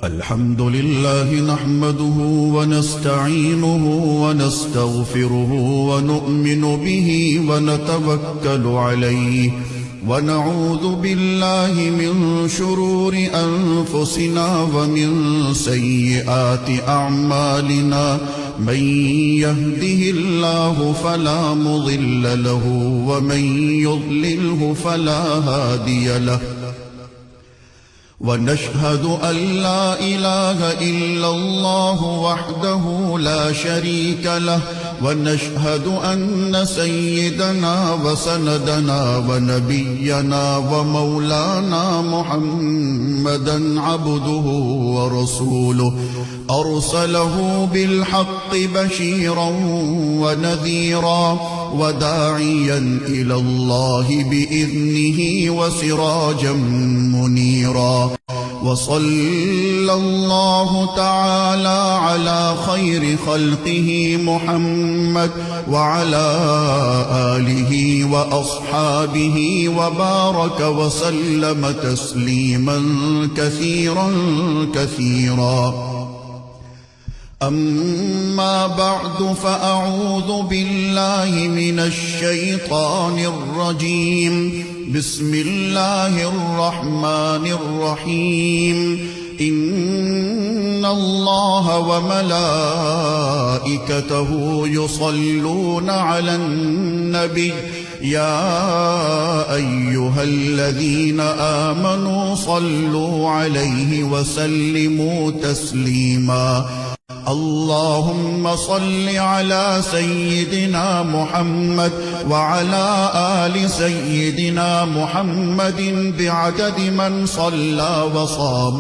الحمد لله نحمده ونستعينه ونستغفره ونؤمن به ونتوكل عليه ونعوذ بالله من شرور أنفسنا ومن سيئات أعمالنا من يهده الله فلا مضل له ومن يضلله فلا هادي له ونشهد أن لا إله إلا الله وحده لا شريك له ونشهد أن سيدنا وسندنا ونبينا ومولانا محمدا عبده ورسوله أرسله بالحق بشيرا ونذيرا وداعيا إلى الله بإذنه وسراجا منيرا وصلى الله تعالى على خير خلقه محمد وعلى آله وأصحابه وبارك وسلم تسليما كثيرا كثيرا أما بعد فأعوذ بالله من الشيطان الرجيم بسم الله الرحمن الرحيم إن الله وملائكته يصلون على النبي يا أيها الذين آمنوا صلوا عليه وسلموا تسليما اللهم صل على سيدنا محمد وعلى آل سيدنا محمد بعدد من صلى وصام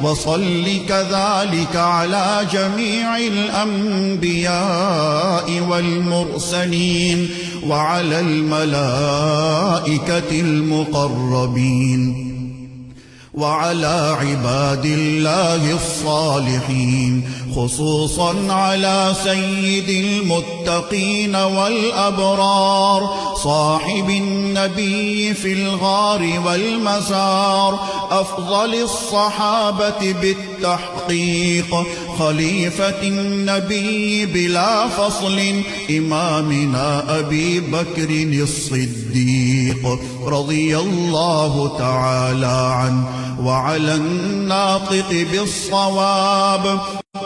وصل كذلك على جميع الأنبياء والمرسلين وعلى الملائكة المقربين وعلى عباد الله الصالحين خصوصا على سيد المتقين والأبرار صاحب النبي في الغار والمزار أفضل الصحابة بالتحقيق خليفة النبي بلا فصل إمامنا أبي بكر الصديق رضي الله تعالى عنه وعلى الناطق بالصواب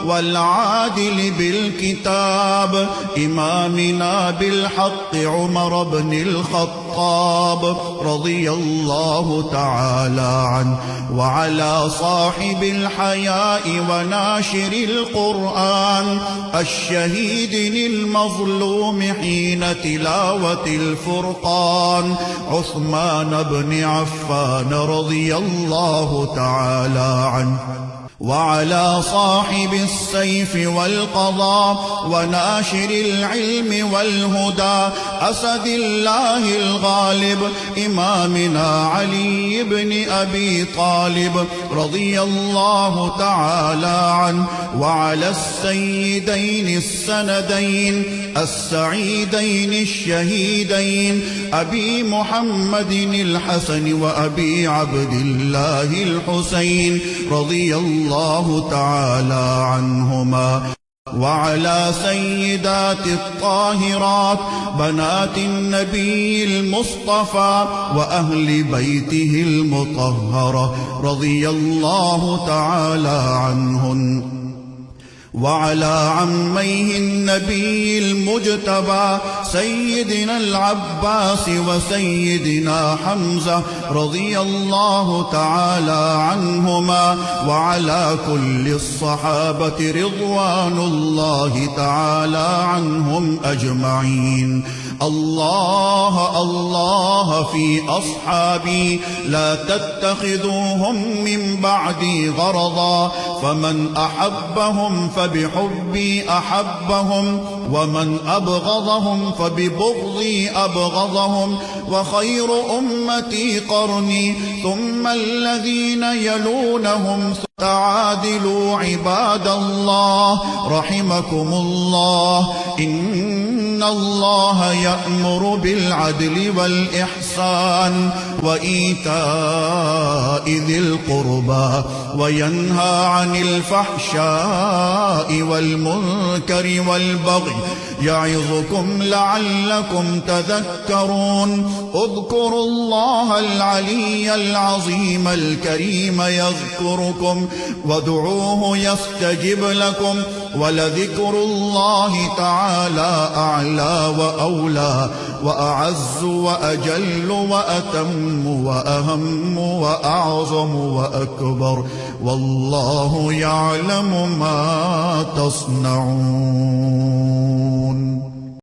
والعادل بالكتاب إمامنا بالحق عمر بن الخطاب رضي الله تعالى عنه وعلى صاحب الحياء وناشر القرآن الشهيد المظلوم حين تلاوة الفرقان عثمان بن عفان رضي الله تعالى عنه وعلى صاحب السيف والقضاء وناشر العلم والهدى أسد الله الغالب إمامنا علي بن أبي طالب رضي الله تعالى عنه وعلى السيدين السندين السعيدين الشهيدين أبي محمد الحسن وأبي عبد الله الحسين رضي الله تعالى عنهما وعلى سيدات الطاهرات بنات النبي المصطفى وأهل بيته المطهرة رضي الله تعالى عنهن وعلى عميه النبي المجتبى سيدنا العباس وسيدنا حمزة رضي الله تعالى عنهما وعلى كل الصحابة رضوان الله تعالى عنهم أجمعين الله الله في أصحابي لا تتخذوهم من بعدي غرضا فمن أحبهم فبحبي أحبهم ومن أبغضهم فببغضي أبغضهم وخير أمتي قرني ثم الذين يلونهم تعادلوا عباد الله رحمكم الله إن الله يأمر بالعدل والإحسان وإيتاء ذي القربى وينهى عن الفحشاء والمنكر والبغي يعظكم لعلكم تذكرون اذكروا الله العلي العظيم الكريم يذكركم وادعوه يستجب لكم ولذكر الله تعالى أعلى وأولى وأعز وأجل وأتم وأهم وأعظم وأكبر والله يعلم ما تصنعون.